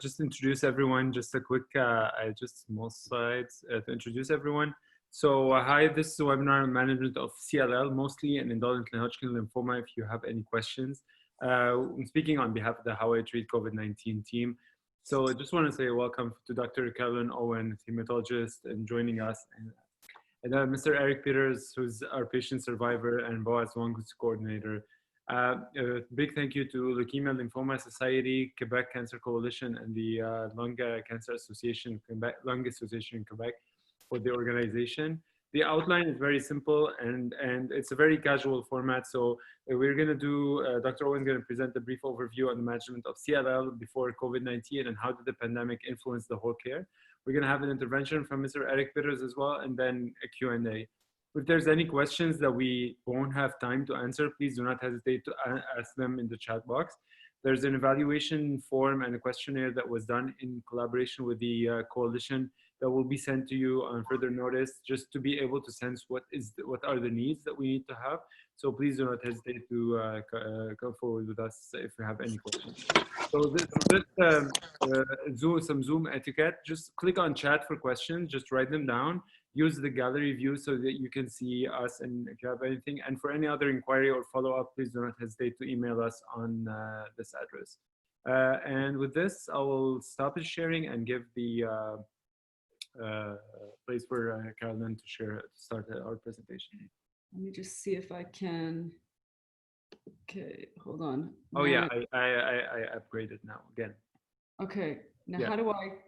Just introduce everyone, just a quick, just small slides to introduce everyone. So hi, this is a webinar on management of CLL, mostly and indolent non-Hodgkin lymphoma. If you have any questions, I'm speaking on behalf of the How I Treat COVID-19 team. So I just want to say welcome to Dr. Carolyn Owen, hematologist, and joining us, and Mr. Eric Peters, who's our patient survivor, and Boaz Wong, who's coordinator. A big thank you to Leukemia Lymphoma Society, Quebec Cancer Coalition, and the Lung Cancer Association, Lung Association in Quebec for the organization. The outline is very simple and it's a very casual format. So we're going to do, Dr. Owen is going to present a brief overview on the management of CLL before COVID-19 and how did the pandemic influence the whole care. We're going to have an intervention from Mr. Eric Peters as well, and then a Q&A. If there's any questions that we won't have time to answer, please do not hesitate to ask them in the chat box. There's an evaluation form and a questionnaire that was done in collaboration with the coalition that will be sent to you on further notice, just to be able to sense what are the needs that we need to have. So please do not hesitate to come forward with us if you have any questions. So some Zoom etiquette, just click on chat for questions, just write them down. Use the gallery view so that you can see us, and if you have anything, and for any other inquiry or follow-up, please do not hesitate to email us on this address. And with this, I will stop the sharing and give the place for Carolyn to start our presentation. Let me just see if I can. Okay, hold on. Oh yeah, I upgraded now again. Okay. Now, yeah.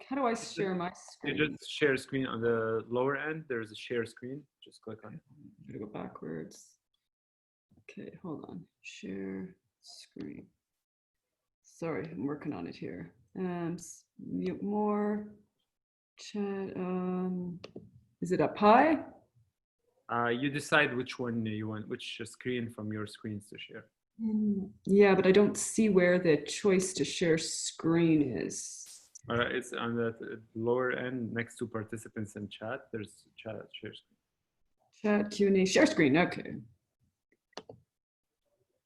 How do I share my screen? You just share screen on the lower end. There's a share screen. Just click on it. I'm gonna go backwards. Okay, hold on. Share screen. Sorry, I'm working on it here. Mute more. Chat. Is it up high? You decide which one you want, which screen from your screens to share. Yeah, but I don't see where the choice to share screen is. It's on the lower end next to participants and chat. There's chat, share screen. Chat, Q&A, share screen, okay.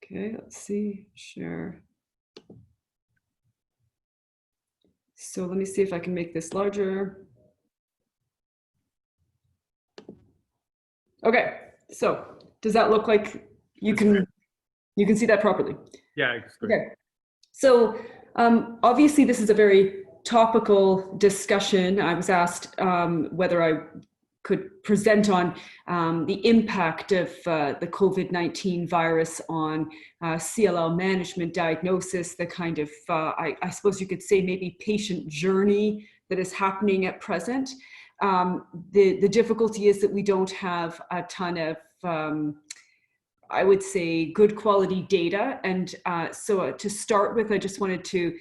Okay, let's see, share. So let me see if I can make this larger. Okay, so does that look like you can see that properly? Yeah, it's great. Okay, so obviously this is a very topical discussion. I was asked whether I could present on the impact of the COVID-19 virus on CLL management, diagnosis, the kind of, I suppose you could say maybe patient journey that is happening at present. The difficulty is that we don't have a ton of, I would say, good quality data. And so to start with, I just wanted to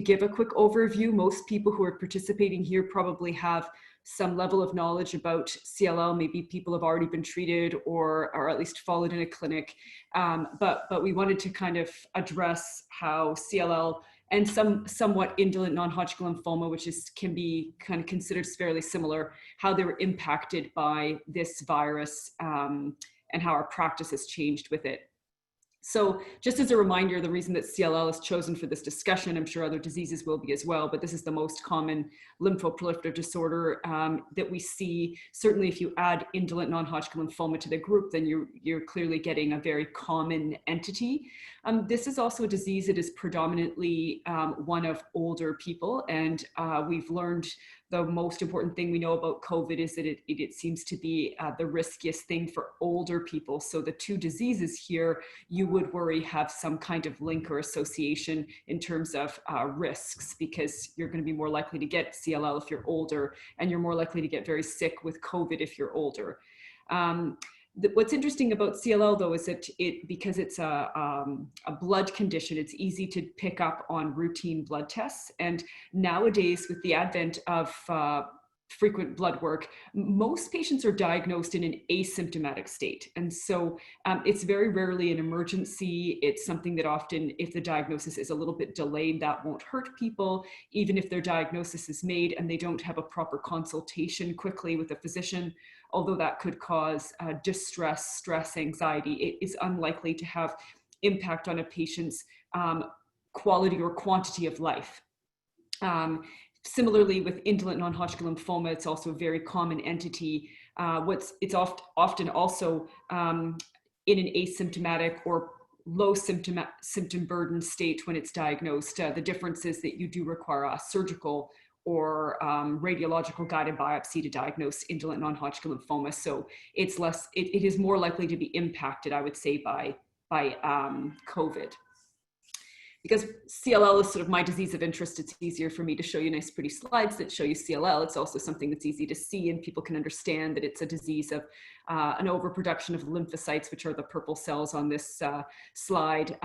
give a quick overview. Most people who are participating here probably have some level of knowledge about CLL. Maybe people have already been treated or at least followed in a clinic. But we wanted to kind of address how CLL and somewhat indolent non-Hodgkin lymphoma, which can be kind of considered fairly similar, how they were impacted by this virus and how our practice has changed with it. So just as a reminder, the reason that CLL is chosen for this discussion, I'm sure other diseases will be as well, but this is the most common lymphoproliferative disorder that we see. Certainly if you add indolent non-Hodgkin lymphoma to the group, then you're clearly getting a very common entity. This is also a disease that is predominantly one of older people, and we've learned the most important thing we know about COVID is that it seems to be the riskiest thing for older people. So the two diseases here, you would worry have some kind of link or association in terms of risks, because you're going to be more likely to get CLL if you're older, and you're more likely to get very sick with COVID if you're older. What's interesting about CLL though is that because it's a blood condition, it's easy to pick up on routine blood tests. And nowadays, with the advent of frequent blood work, most patients are diagnosed in an asymptomatic state. And so it's very rarely an emergency. It's something that often, if the diagnosis is a little bit delayed, that won't hurt people, even if their diagnosis is made and they don't have a proper consultation quickly with a physician. Although that could cause distress, stress, anxiety, it is unlikely to have impact on a patient's quality or quantity of life. Similarly, with indolent non-Hodgkin lymphoma, it's also a very common entity. It's often also in an asymptomatic or low symptom burden state when it's diagnosed. The difference is that you do require a surgical or radiological guided biopsy to diagnose indolent non-Hodgkin lymphoma. So it is more likely to be impacted, I would say, by COVID. Because CLL is sort of my disease of interest, it's easier for me to show you nice, pretty slides that show you CLL. It's also something that's easy to see, and people can understand that it's a disease of an overproduction of lymphocytes, which are the purple cells on this slide.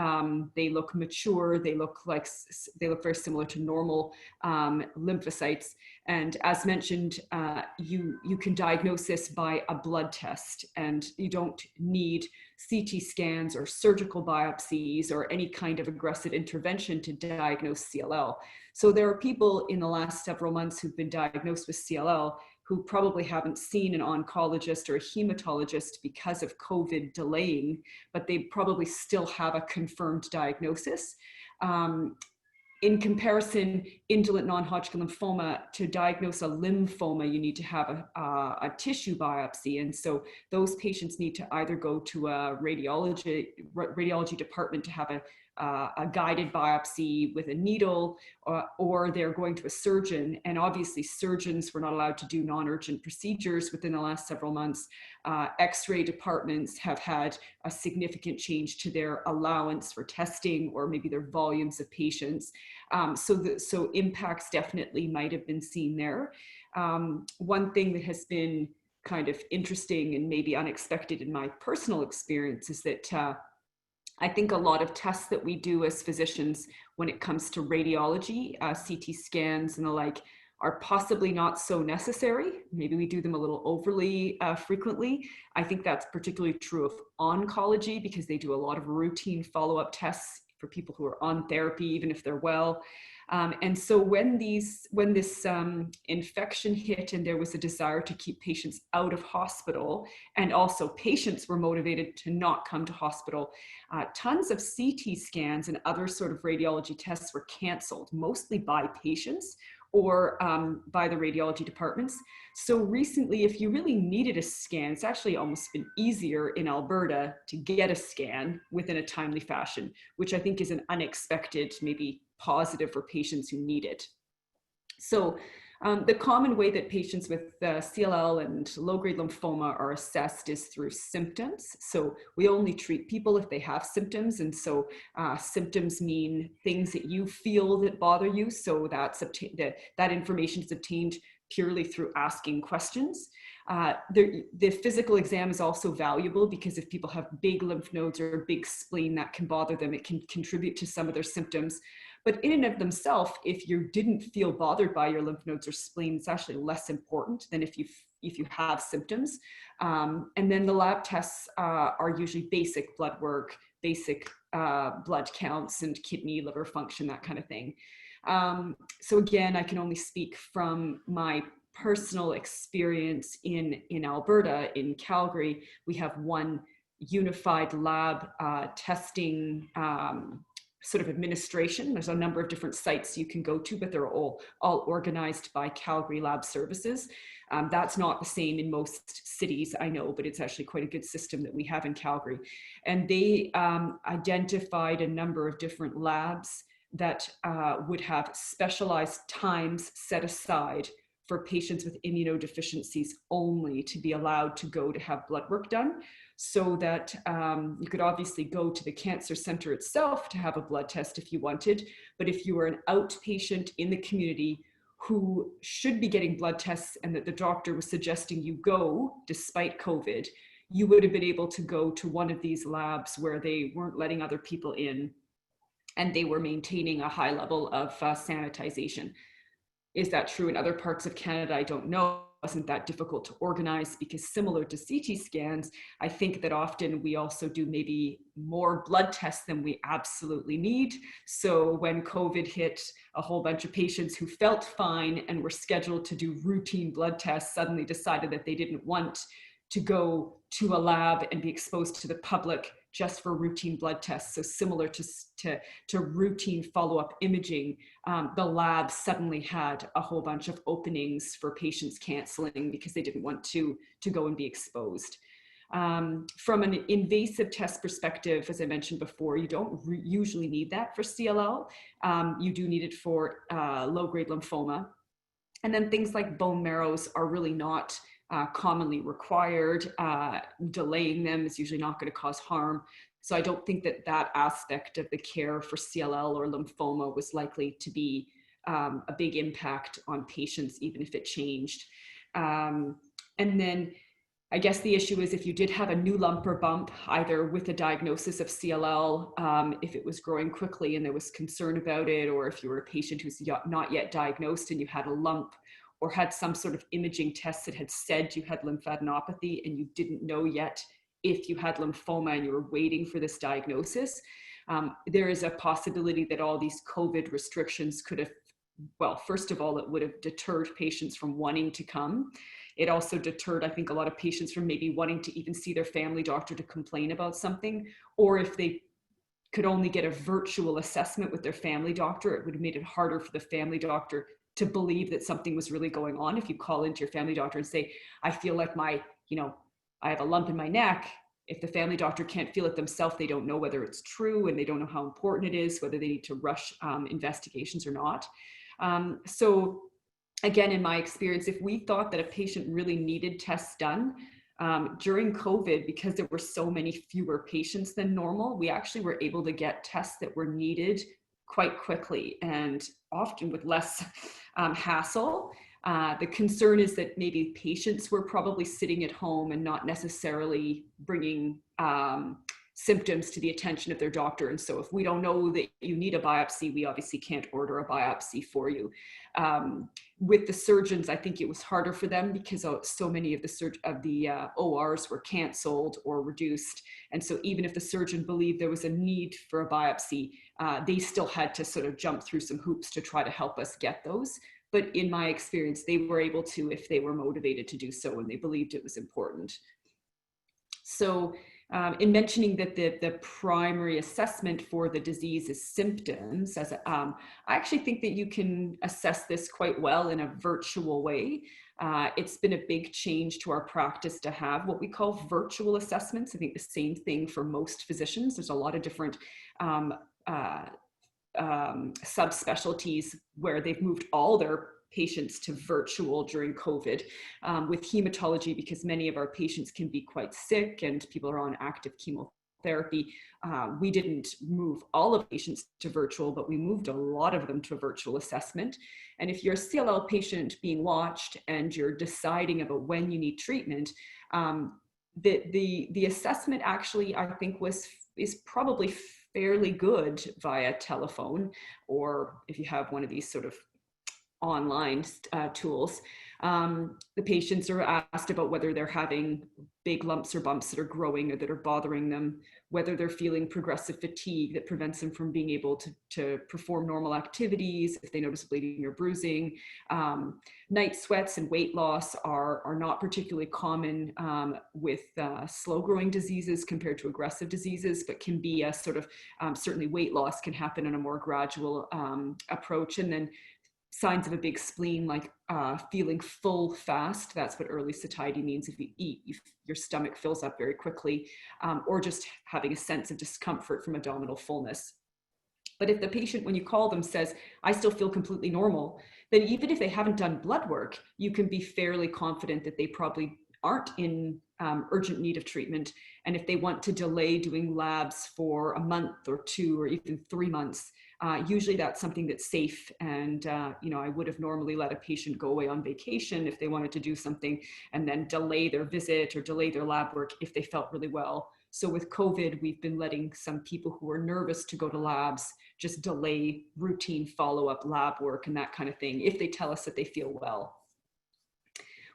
They look mature. They look very similar to normal lymphocytes. And as mentioned, you can diagnose this by a blood test, and you don't need CT scans or surgical biopsies or any kind of aggressive intervention to diagnose CLL. So there are people in the last several months who've been diagnosed with CLL who probably haven't seen an oncologist or a hematologist because of COVID delaying, but they probably still have a confirmed diagnosis. In comparison, indolent non-Hodgkin lymphoma, to diagnose a lymphoma, you need to have a tissue biopsy. And so those patients need to either go to a radiology department to have a guided biopsy with a needle, or they're going to a surgeon. And obviously surgeons were not allowed to do non-urgent procedures within the last several months. X-ray departments have had a significant change to their allowance for testing, or maybe their volumes of patients. So impacts definitely might have been seen there. One thing that has been kind of interesting and maybe unexpected in my personal experience is that I think a lot of tests that we do as physicians when it comes to radiology, CT scans and the like, are possibly not so necessary. Maybe we do them a little overly frequently. I think that's particularly true of oncology, because they do a lot of routine follow-up tests for people who are on therapy, even if they're well. And so when this infection hit and there was a desire to keep patients out of hospital, and also patients were motivated to not come to hospital, tons of CT scans and other sort of radiology tests were canceled, mostly by patients or by the radiology departments. So recently, if you really needed a scan, it's actually almost been easier in Alberta to get a scan within a timely fashion, which I think is an unexpected, maybe positive for patients who need it. So the common way that patients with CLL and low-grade lymphoma are assessed is through symptoms. So we only treat people if they have symptoms. And so symptoms mean things that you feel that bother you. So that information is obtained purely through asking questions. The physical exam is also valuable, because if people have big lymph nodes or a big spleen, that can bother them. It can contribute to some of their symptoms. But in and of themselves, if you didn't feel bothered by your lymph nodes or spleen, it's actually less important than if you have symptoms. And then the lab tests are usually basic blood work, basic blood counts, and kidney, liver function, that kind of thing. So again, I can only speak from my personal experience in Alberta. In Calgary, we have one unified lab testing sort of administration. There's a number of different sites you can go to, but they're all organized by Calgary Lab Services. That's not the same in most cities, I know, but it's actually quite a good system that we have in Calgary. And they identified a number of different labs that would have specialized times set aside for patients with immunodeficiencies only to be allowed to go to have blood work done, so that you could obviously go to the cancer center itself to have a blood test if you wanted. But if you were an outpatient in the community who should be getting blood tests, and that the doctor was suggesting you go despite COVID, you would have been able to go to one of these labs where they weren't letting other people in and they were maintaining a high level of sanitization. Is that true in other parts of Canada? I don't know. It wasn't that difficult to organize, because similar to CT scans, I think that often we also do maybe more blood tests than we absolutely need. So when COVID hit, a whole bunch of patients who felt fine and were scheduled to do routine blood tests suddenly decided that they didn't want to go to a lab and be exposed to the public just for routine blood tests. So similar to routine follow-up imaging, the lab suddenly had a whole bunch of openings for patients canceling because they didn't want to go and be exposed. From an invasive test perspective, as I mentioned before, you don't usually need that for CLL. You do need it for low-grade lymphoma. And then things like bone marrows are really not commonly required. Delaying them is usually not going to cause harm. So I don't think that that aspect of the care for CLL or lymphoma was likely to be a big impact on patients, even if it changed. And then I guess the issue is if you did have a new lump or bump, either with a diagnosis of CLL, if it was growing quickly and there was concern about it, or if you were a patient who's not yet diagnosed and you had a lump or had some sort of imaging test that had said you had lymphadenopathy and you didn't know yet if you had lymphoma and you were waiting for this diagnosis, there is a possibility that all these COVID restrictions could have, well, first of all, it would have deterred patients from wanting to come. It also deterred, I think, a lot of patients from maybe wanting to even see their family doctor to complain about something, or if they could only get a virtual assessment with their family doctor, it would have made it harder for the family doctor to believe that something was really going on. If you call into your family doctor and say, I feel like I have a lump in my neck, if the family doctor can't feel it themselves, they don't know whether it's true and they don't know how important it is, whether they need to rush investigations or not. So again, in my experience, if we thought that a patient really needed tests done during COVID, because there were so many fewer patients than normal, we actually were able to get tests that were needed quite quickly and often with less hassle. The concern is that maybe patients were probably sitting at home and not necessarily bringing symptoms to the attention of their doctor. And so if we don't know that you need a biopsy, we obviously can't order a biopsy for you. With the surgeons, I think it was harder for them because so many of the ORs were canceled or reduced. And so even if the surgeon believed there was a need for a biopsy, they still had to sort of jump through some hoops to try to help us get those. But in my experience, they were able to if they were motivated to do so and they believed it was important. So in mentioning that the primary assessment for the disease is symptoms, I actually think that you can assess this quite well in a virtual way. It's been a big change to our practice to have what we call virtual assessments. I think the same thing for most physicians. There's a lot of different subspecialties where they've moved all their patients to virtual during COVID. With hematology, because many of our patients can be quite sick and people are on active chemotherapy, we didn't move all of patients to virtual, but we moved a lot of them to a virtual assessment. And if you're a CLL patient being watched and you're deciding about when you need treatment, the assessment actually, I think, is probably fairly good via telephone, or if you have one of these sort of online tools. The patients are asked about whether they're having big lumps or bumps that are growing or that are bothering them, whether they're feeling progressive fatigue that prevents them from being able to perform normal activities, if they notice bleeding or bruising. Night sweats and weight loss are not particularly common with slow growing diseases compared to aggressive diseases, but can be a sort of, certainly weight loss can happen in a more gradual approach. And then signs of a big spleen, like feeling full fast. That's what early satiety means. If you eat, your stomach fills up very quickly, or just having a sense of discomfort from abdominal fullness. But if the patient, when you call them, says, I still feel completely normal, then even if they haven't done blood work, you can be fairly confident that they probably aren't in urgent need of treatment. And if they want to delay doing labs for a month or 2 or even 3 months, usually that's something that's safe. And, I would have normally let a patient go away on vacation if they wanted to do something and then delay their visit or delay their lab work if they felt really well. So with COVID, we've been letting some people who are nervous to go to labs just delay routine follow-up lab work and that kind of thing if they tell us that they feel well.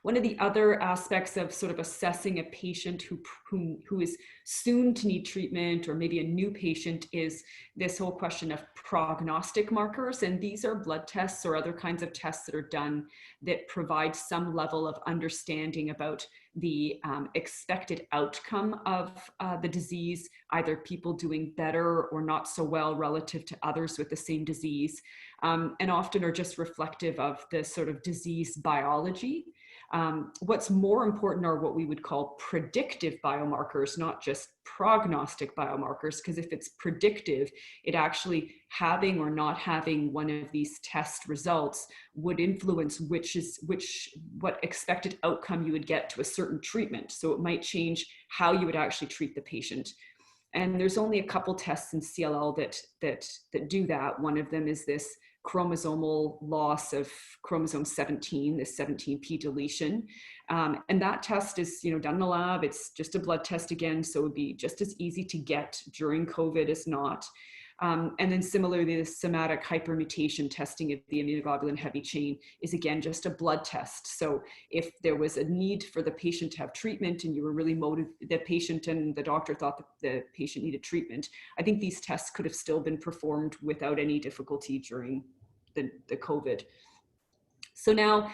One of the other aspects of sort of assessing a patient who is soon to need treatment, or maybe a new patient, is this whole question of prognostic markers. And these are blood tests or other kinds of tests that are done that provide some level of understanding about the expected outcome of the disease, either people doing better or not so well relative to others with the same disease, and often are just reflective of the sort of disease biology. What's more important are what we would call predictive biomarkers, not just prognostic biomarkers, because if it's predictive, it actually having or not having one of these test results would influence what expected outcome you would get to a certain treatment. So it might change how you would actually treat the patient. And there's only a couple tests in CLL that do that. One of them is this chromosomal loss of chromosome 17, this 17p deletion. And that test is, done in the lab. It's just a blood test again, so it would be just as easy to get during COVID as not. And then similarly, the somatic hypermutation testing of the immunoglobulin heavy chain is again just a blood test. So if there was a need for the patient to have treatment and you were really motivated, the patient and the doctor thought that the patient needed treatment, I think these tests could have still been performed without any difficulty during the COVID. So now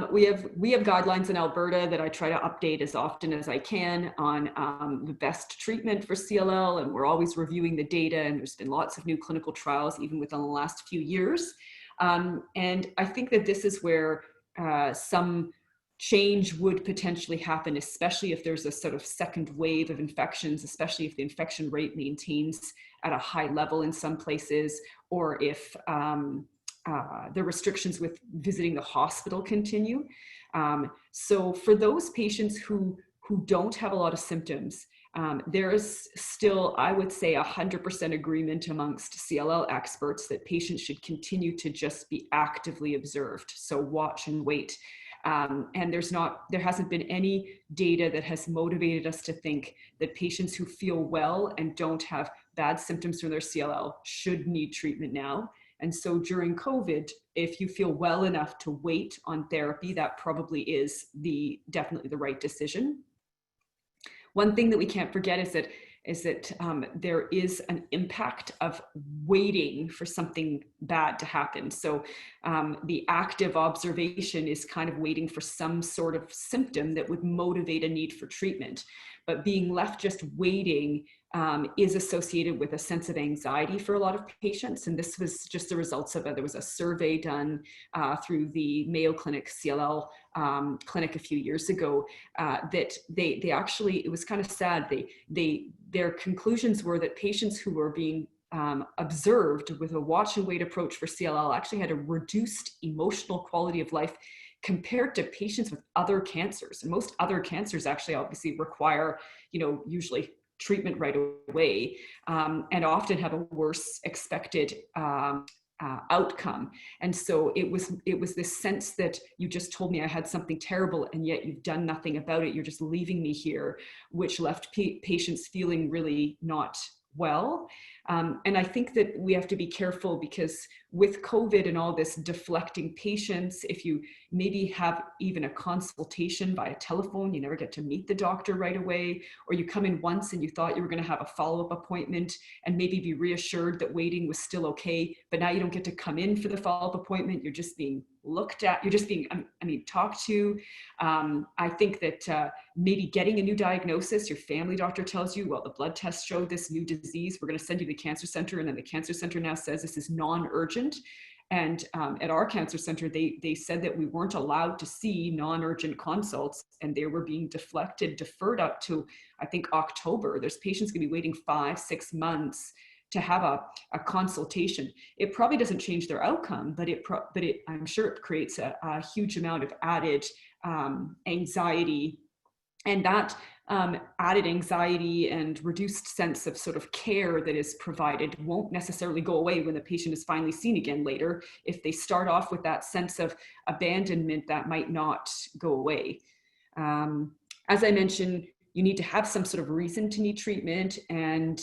we have guidelines in Alberta that I try to update as often as I can on the best treatment for CLL, and we're always reviewing the data, and there's been lots of new clinical trials even within the last few years. And I think that this is where some change would potentially happen, especially if there's a sort of second wave of infections, especially if the infection rate maintains at a high level in some places, or if the restrictions with visiting the hospital continue. So for those patients who don't have a lot of symptoms, there is still, I would say, 100% agreement amongst CLL experts that patients should continue to just be actively observed. So watch and wait. And there hasn't been any data that has motivated us to think that patients who feel well and don't have bad symptoms from their CLL should need treatment now. And so during COVID, if you feel well enough to wait on therapy, that probably is definitely the right decision. One thing that we can't forget is that there is an impact of waiting for something bad to happen. So the active observation is kind of waiting for some sort of symptom that would motivate a need for treatment. But being left just waiting is associated with a sense of anxiety for a lot of patients. And this was just the results of there was a survey done through the Mayo Clinic CLL clinic a few years ago that they actually, it was kind of sad. Their conclusions were that patients who were being observed with a watch and wait approach for CLL actually had a reduced emotional quality of life compared to patients with other cancers. And most other cancers actually obviously require, usually treatment right away, and often have a worse expected outcome. And so it was this sense that you just told me I had something terrible and yet you've done nothing about it. You're just leaving me here, which left patients feeling really not well. And I think that we have to be careful because with COVID and all this deflecting patients, if you maybe have even a consultation via telephone, you never get to meet the doctor right away, or you come in once and you thought you were going to have a follow-up appointment and maybe be reassured that waiting was still okay, but now you don't get to come in for the follow-up appointment. You're just being looked at, you're just being, talked to. I think that maybe getting a new diagnosis, your family doctor tells you, well, the blood test showed this new disease, we're going to send you to the cancer center, and then the cancer center now says this is non-urgent. And at our cancer center, they said that we weren't allowed to see non-urgent consults, and they were being deferred up to, I think, October. There's patients going to be waiting 5-6 months to have a consultation. It probably doesn't change their outcome, but I'm sure it creates a huge amount of added anxiety. And that added anxiety and reduced sense of sort of care that is provided won't necessarily go away when the patient is finally seen again later. If they start off with that sense of abandonment, that might not go away. As I mentioned, you need to have some sort of reason to need treatment, and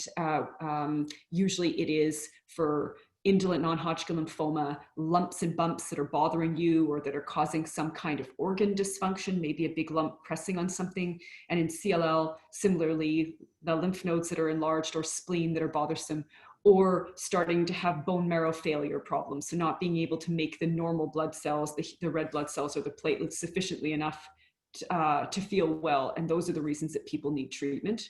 usually it is for indolent non-Hodgkin lymphoma, lumps and bumps that are bothering you or that are causing some kind of organ dysfunction, maybe a big lump pressing on something. And in CLL, similarly, the lymph nodes that are enlarged or spleen that are bothersome, or starting to have bone marrow failure problems. So not being able to make the normal blood cells, the red blood cells or the platelets sufficiently enough to feel well. And those are the reasons that people need treatment.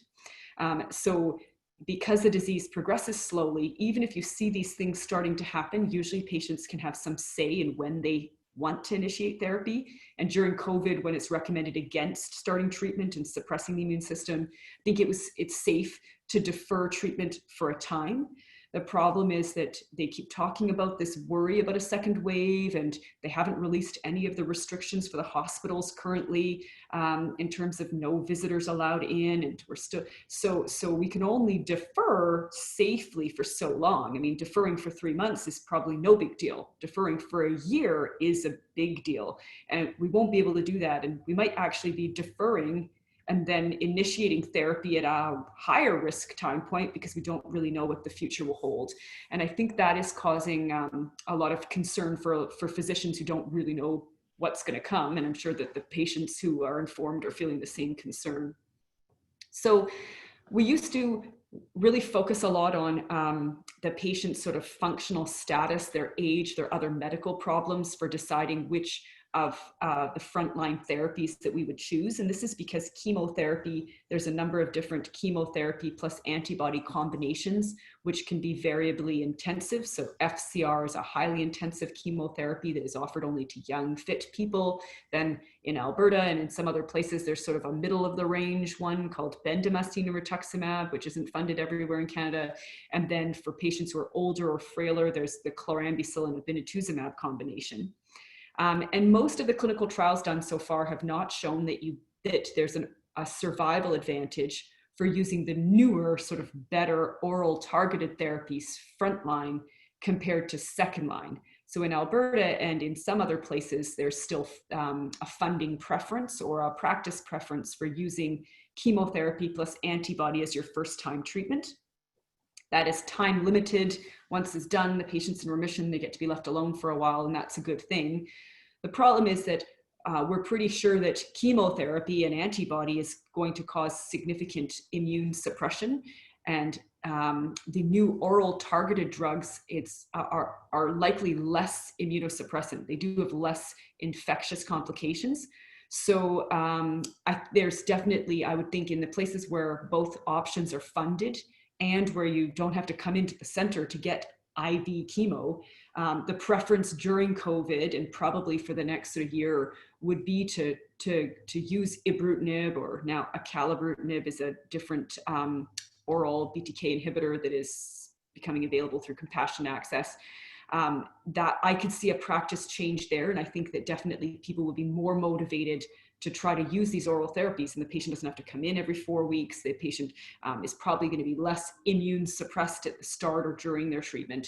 So because the disease progresses slowly, even if you see these things starting to happen, usually patients can have some say in when they want to initiate therapy. And during COVID, when it's recommended against starting treatment and suppressing the immune system, I think it's safe to defer treatment for a time. The problem is that they keep talking about this worry about a second wave, and they haven't released any of the restrictions for the hospitals currently in terms of no visitors allowed in, and we're still, so we can only defer safely for so long. I mean, deferring for 3 months is probably no big deal. Deferring for a year is a big deal, and we won't be able to do that. And we might actually be deferring and then initiating therapy at a higher risk time point because we don't really know what the future will hold. And I think that is causing a lot of concern for physicians who don't really know what's going to come. And I'm sure that the patients who are informed are feeling the same concern. So we used to really focus a lot on the patient's sort of functional status, their age, their other medical problems for deciding which of the frontline therapies that we would choose. And this is because chemotherapy, there's a number of different chemotherapy plus antibody combinations, which can be variably intensive. So FCR is a highly intensive chemotherapy that is offered only to young, fit people. Then in Alberta and in some other places, there's sort of a middle of the range one called bendamustine and rituximab, which isn't funded everywhere in Canada. And then for patients who are older or frailer, there's the chlorambucil and obinutuzumab combination. And most of the clinical trials done so far have not shown that there's a survival advantage for using the newer, sort of better oral targeted therapies frontline compared to second line. So in Alberta and in some other places, there's still a funding preference or a practice preference for using chemotherapy plus antibody as your first time treatment. That is time limited. Once it's done, the patient's in remission, they get to be left alone for a while, and that's a good thing. The problem is that we're pretty sure that chemotherapy and antibody is going to cause significant immune suppression, and the new oral targeted drugs are likely less immunosuppressant. They do have less infectious complications. So there's definitely, I would think, in the places where both options are funded and where you don't have to come into the center to get IV chemo, the preference during COVID and probably for the next sort of year would be to use ibrutinib, or now acalabrutinib is a different oral BTK inhibitor that is becoming available through compassionate access. That I could see a practice change there, and I think that definitely people would be more motivated to try to use these oral therapies, and the patient doesn't have to come in every 4 weeks. The patient is probably going to be less immune suppressed at the start or during their treatment.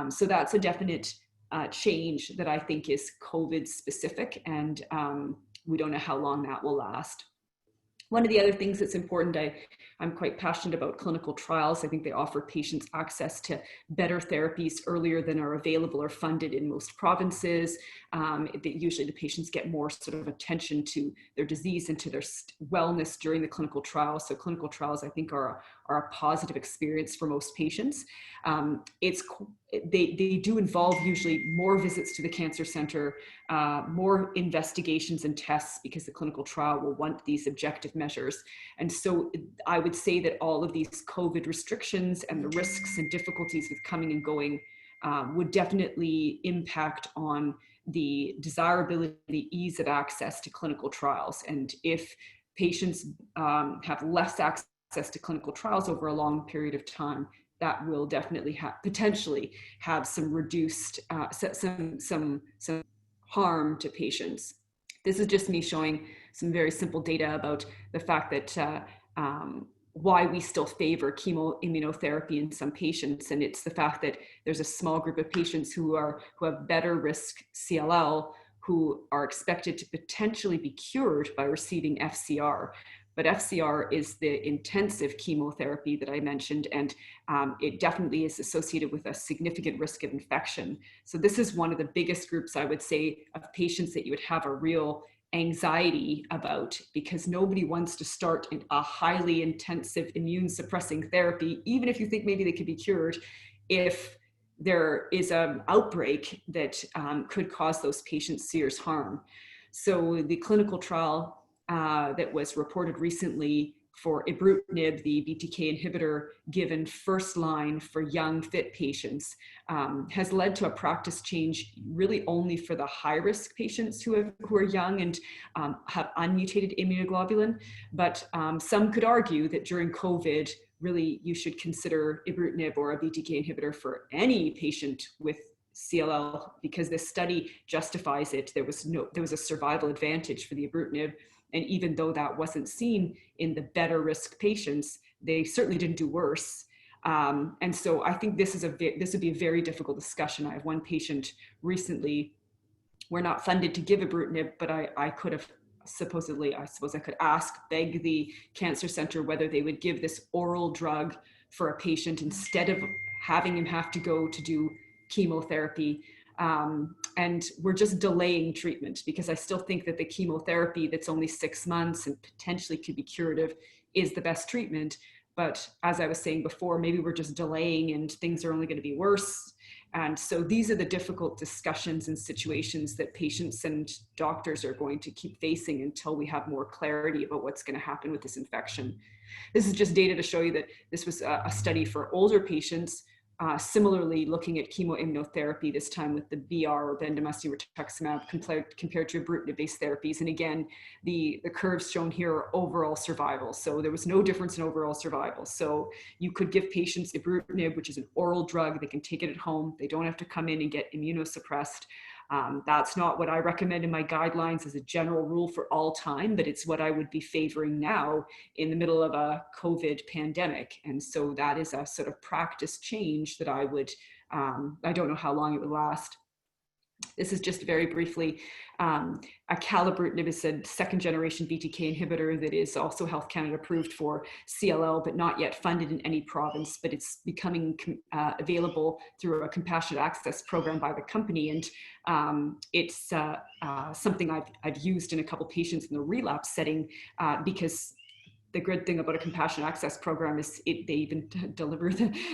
So that's a definite change that I think is COVID specific, and we don't know how long that will last. One of the other things that's important, I'm quite passionate about clinical trials. I think they offer patients access to better therapies earlier than are available or funded in most provinces. Usually the patients get more sort of attention to their disease and to their wellness during the clinical trial. So clinical trials, I think, are a positive experience for most patients. They do involve usually more visits to the cancer center, more investigations and tests, because the clinical trial will want these objective measures. And so I would say that all of these COVID restrictions and the risks and difficulties with coming and going would definitely impact on the desirability, ease of access to clinical trials. And if patients have less access to clinical trials over a long period of time, that will definitely potentially have some reduced, some harm to patients. This is just me showing some very simple data about the fact that why we still favor chemoimmunotherapy in some patients. And it's the fact that there's a small group of patients who have better risk CLL, who are expected to potentially be cured by receiving FCR. but FCR is the intensive chemotherapy that I mentioned, and it definitely is associated with a significant risk of infection. So this is one of the biggest groups, I would say, of patients that you would have a real anxiety about, because nobody wants to start a highly intensive immune suppressing therapy, even if you think maybe they could be cured, if there is an outbreak that could cause those patients serious harm. So the clinical trial that was reported recently for ibrutinib, the BTK inhibitor given first line for young fit patients, has led to a practice change really only for the high risk patients who are young and have unmutated immunoglobulin. But some could argue that during COVID, really you should consider ibrutinib or a BTK inhibitor for any patient with CLL, because this study justifies it. There was a survival advantage for the ibrutinib. And even though that wasn't seen in the better risk patients, they certainly didn't do worse. And so I think this would be a very difficult discussion. I have one patient recently, we're not funded to give ibrutinib, but I could have supposedly, I suppose I could beg the cancer center whether they would give this oral drug for a patient instead of having him have to go to do chemotherapy. And we're just delaying treatment, because I still think that the chemotherapy that's only 6 months and potentially could be curative is the best treatment. But as I was saying before, maybe we're just delaying and things are only going to be worse. And so these are the difficult discussions and situations that patients and doctors are going to keep facing until we have more clarity about what's going to happen with this infection. This is just data to show you that this was a study for older patients, similarly looking at chemoimmunotherapy, this time with the BR or bendamustine rituximab compared to ibrutinib-based therapies. And again, the curves shown here are overall survival. So there was no difference in overall survival. So you could give patients ibrutinib, which is an oral drug. They can take it at home. They don't have to come in and get immunosuppressed. That's not what I recommend in my guidelines as a general rule for all time, but it's what I would be favoring now in the middle of a COVID pandemic. And so that is a sort of practice change that I would, I don't know how long it would last. This is just very briefly, acalabrutinib is a second generation BTK inhibitor that is also Health Canada approved for CLL, but not yet funded in any province, but it's becoming available through a compassionate access program by the company. And it's something I've used in a couple patients in the relapse setting, because the good thing about a compassionate access program is they even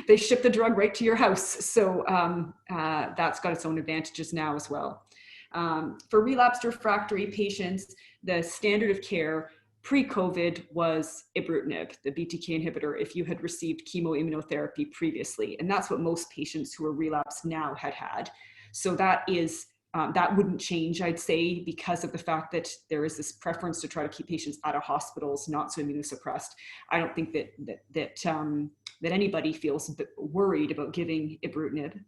they ship the drug right to your house. So that's got its own advantages now as well. For relapsed refractory patients, the standard of care pre-COVID was ibrutinib, the BTK inhibitor, if you had received chemoimmunotherapy previously. And that's what most patients who are relapsed now had. So that is that wouldn't change, I'd say, because of the fact that there is this preference to try to keep patients out of hospitals, not so immunosuppressed. I don't think that anybody feels worried about giving ibrutinib.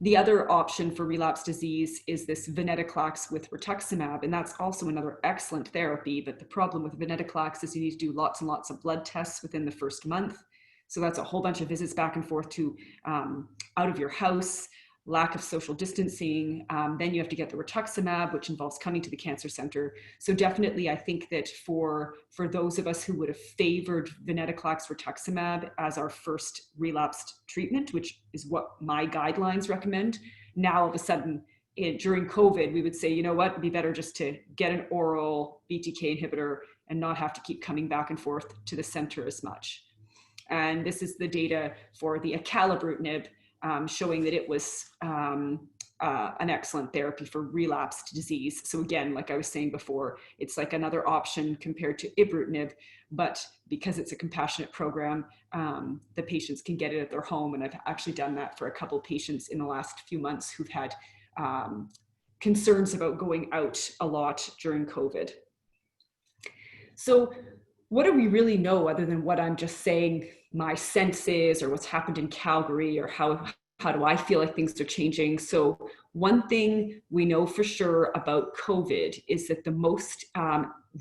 The other option for relapse disease is this venetoclax with rituximab, and that's also another excellent therapy. But the problem with venetoclax is you need to do lots and lots of blood tests within the first month. So that's a whole bunch of visits back and forth to out of your house, lack of social distancing. Then you have to get the rituximab, which involves coming to the cancer center. So definitely, I think that for those of us who would have favored venetoclax rituximab as our first relapsed treatment, which is what my guidelines recommend, now all of a sudden during COVID, we would say, you know what, it'd be better just to get an oral BTK inhibitor and not have to keep coming back and forth to the center as much. And this is the data for the acalabrutinib, showing that it was an excellent therapy for relapsed disease. So again, like I was saying before, it's like another option compared to ibrutinib, but because it's a compassionate program, the patients can get it at their home. And I've actually done that for a couple of patients in the last few months who've had concerns about going out a lot during COVID. So what do we really know other than what I'm just saying my sense is, or what's happened in Calgary, or how do I feel like things are changing? So one thing we know for sure about COVID is that the most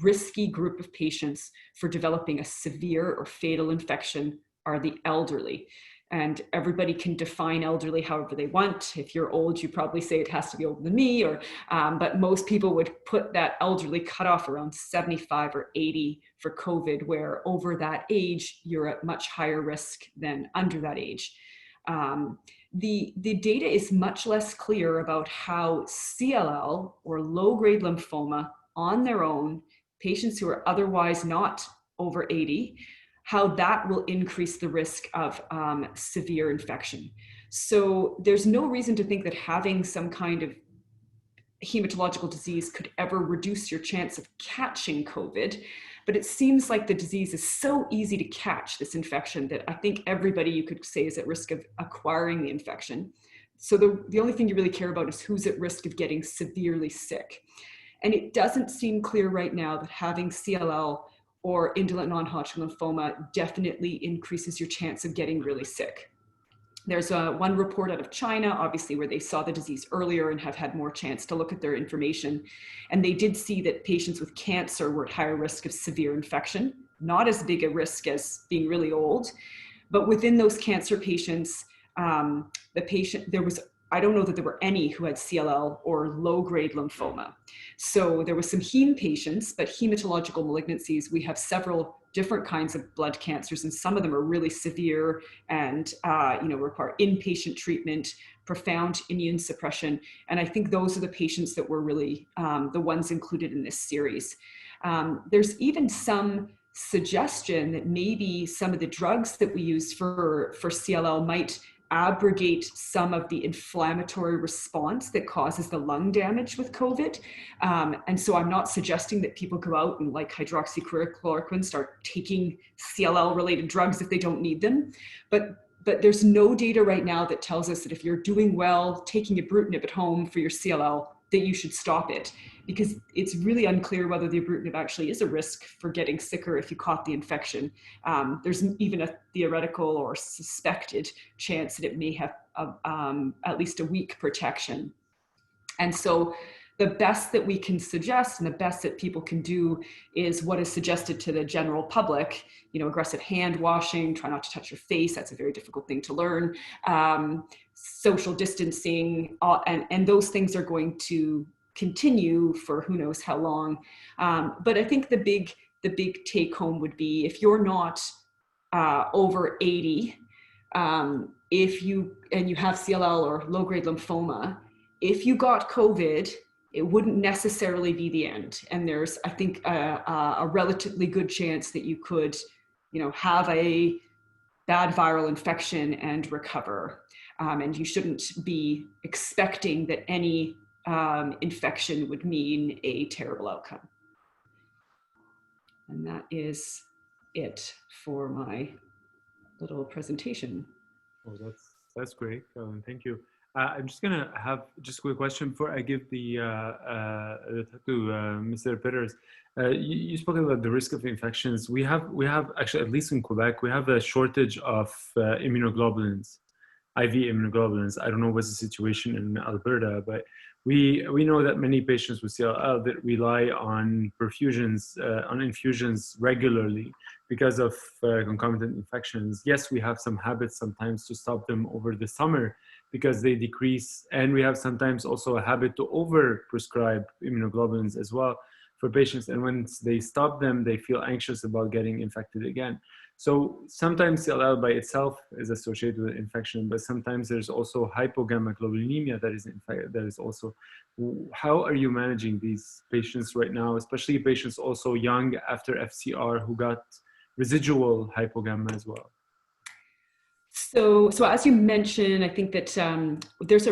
risky group of patients for developing a severe or fatal infection are the elderly. and everybody can define elderly however they want. If you're old, you probably say it has to be older than me, or but most people would put that elderly cutoff around 75 or 80 for COVID, where over that age, you're at much higher risk than under that age. The data is much less clear about how CLL or low-grade lymphoma on their own, patients who are otherwise not over 80, how that will increase the risk of severe infection. So there's no reason to think that having some kind of hematological disease could ever reduce your chance of catching COVID, but it seems like the disease is so easy to catch, this infection, that I think everybody, you could say, is at risk of acquiring the infection. So the only thing you really care about is who's at risk of getting severely sick. And it doesn't seem clear right now that having CLL or indolent non-Hodgkin lymphoma definitely increases your chance of getting really sick. There's one report out of China, obviously, where they saw the disease earlier and have had more chance to look at their information. And they did see that patients with cancer were at higher risk of severe infection, not as big a risk as being really old. But within those cancer patients, I don't know that there were any who had CLL or low-grade lymphoma. So there was some heme patients, but hematological malignancies, we have several different kinds of blood cancers, and some of them are really severe and require inpatient treatment, profound immune suppression. And I think those are the patients that were really the ones included in this series. There's even some suggestion that maybe some of the drugs that we use for CLL might abrogate some of the inflammatory response that causes the lung damage with COVID. And so I'm not suggesting that people go out and, like hydroxychloroquine, start taking CLL related drugs if they don't need them. But there's no data right now that tells us that if you're doing well, taking ibrutinib at home for your CLL, that you should stop it, because it's really unclear whether the ibrutinib actually is a risk for getting sicker if you caught the infection. There's even a theoretical or suspected chance that it may have at least a weak protection. And so the best that we can suggest and the best that people can do is what is suggested to the general public, aggressive hand washing, try not to touch your face. That's a very difficult thing to learn. Social distancing, and those things are going to continue for who knows how long. But I think the big take home would be, if you're not over 80, if you have CLL or low-grade lymphoma, if you got COVID, it wouldn't necessarily be the end. And there's, I think, a relatively good chance that you could, have a bad viral infection and recover. And you shouldn't be expecting that any infection would mean a terrible outcome. And that is it for my little presentation. Oh, that's great, Carolyn. Thank you. I'm just gonna have just a quick question before I give the to Mr. Peters. You spoke about the risk of infections. We have actually, at least in Quebec, we have a shortage of immunoglobulins, IV immunoglobulins. I don't know what's the situation in Alberta, but we know that many patients with CLL that rely on perfusions, on infusions regularly because of concomitant infections. Yes, we have some habits sometimes to stop them over the summer because they decrease, and we have sometimes also a habit to over-prescribe immunoglobulins as well for patients, and once they stop them, they feel anxious about getting infected again. So sometimes CLL by itself is associated with infection, but sometimes there's also hypogammaglobulinemia that is also. How are you managing these patients right now, especially patients also young after FCR who got residual hypogamma as well? So as you mentioned, I think that there's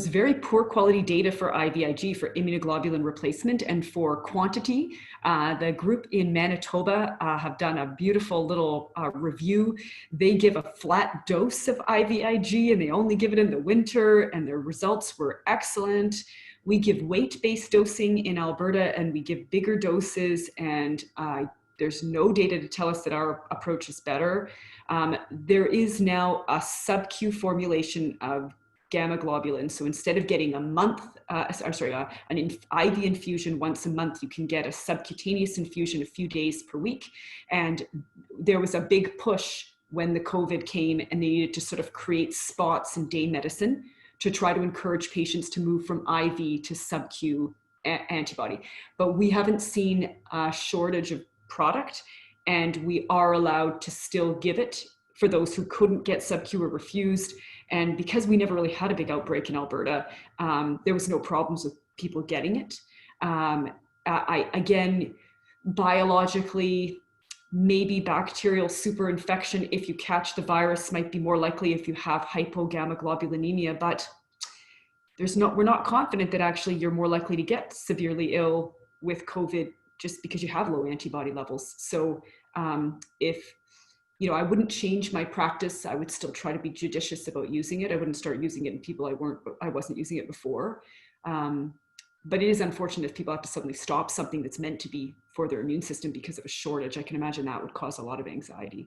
very poor quality data for IVIG, for immunoglobulin replacement, and for quantity. The group in Manitoba have done a beautiful little review. They give a flat dose of IVIG, and they only give it in the winter, and their results were excellent. We give weight-based dosing in Alberta, and we give bigger doses, and there's no data to tell us that our approach is better. There is now a sub-Q formulation of gamma globulin. So instead of getting an IV infusion once a month, you can get a subcutaneous infusion a few days per week. And there was a big push when the COVID came and they needed to sort of create spots in day medicine to try to encourage patients to move from IV to sub-Q antibody. But we haven't seen a shortage of product, and we are allowed to still give it for those who couldn't get sub-Q or refused. And because we never really had a big outbreak in Alberta, there was no problems with people getting it. Again, biologically, maybe bacterial superinfection, if you catch the virus, might be more likely if you have hypogammaglobulinemia, but we're not confident that actually you're more likely to get severely ill with COVID just because you have low antibody levels. So if, I wouldn't change my practice, I would still try to be judicious about using it. I wouldn't start using it in people I wasn't using it before. But it is unfortunate if people have to suddenly stop something that's meant to be for their immune system because of a shortage. I can imagine that would cause a lot of anxiety.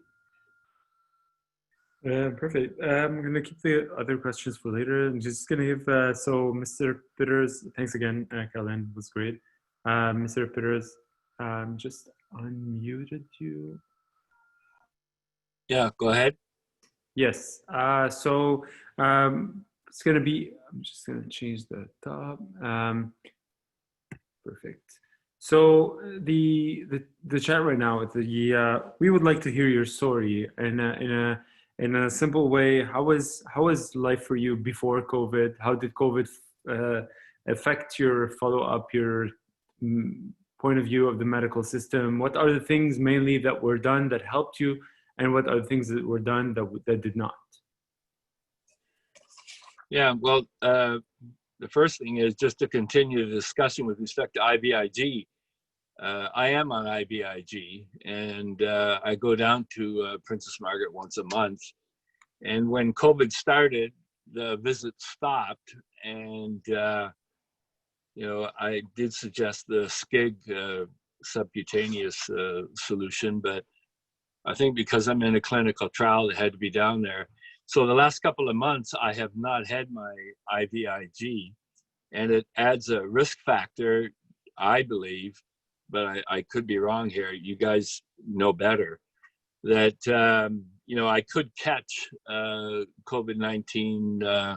Perfect. I'm going to keep the other questions for later. I'm just going to give, so Mr. Peters, thanks again, Carolyn, it was great. Mr. Peters, just unmuted you. Yeah, go ahead. Yes, so it's going to be, I'm just going to change the top. Perfect. So the chat right now, we would like to hear your story in a simple way. How was life for you before COVID? How did COVID affect your follow-up, your point of view of the medical system? What are the things mainly that were done that helped you, and what are the things that were done that did not? Yeah, well, the first thing is just to continue the discussion with respect to IVIG. I am on IVIG, and I go down to Princess Margaret once a month. And when COVID started, the visits stopped, and I did suggest the SCIG subcutaneous solution, but I think because I'm in a clinical trial, it had to be down there. So the last couple of months, I have not had my IVIG, and it adds a risk factor, I believe, but I could be wrong here. You guys know better, that, I could catch COVID-19,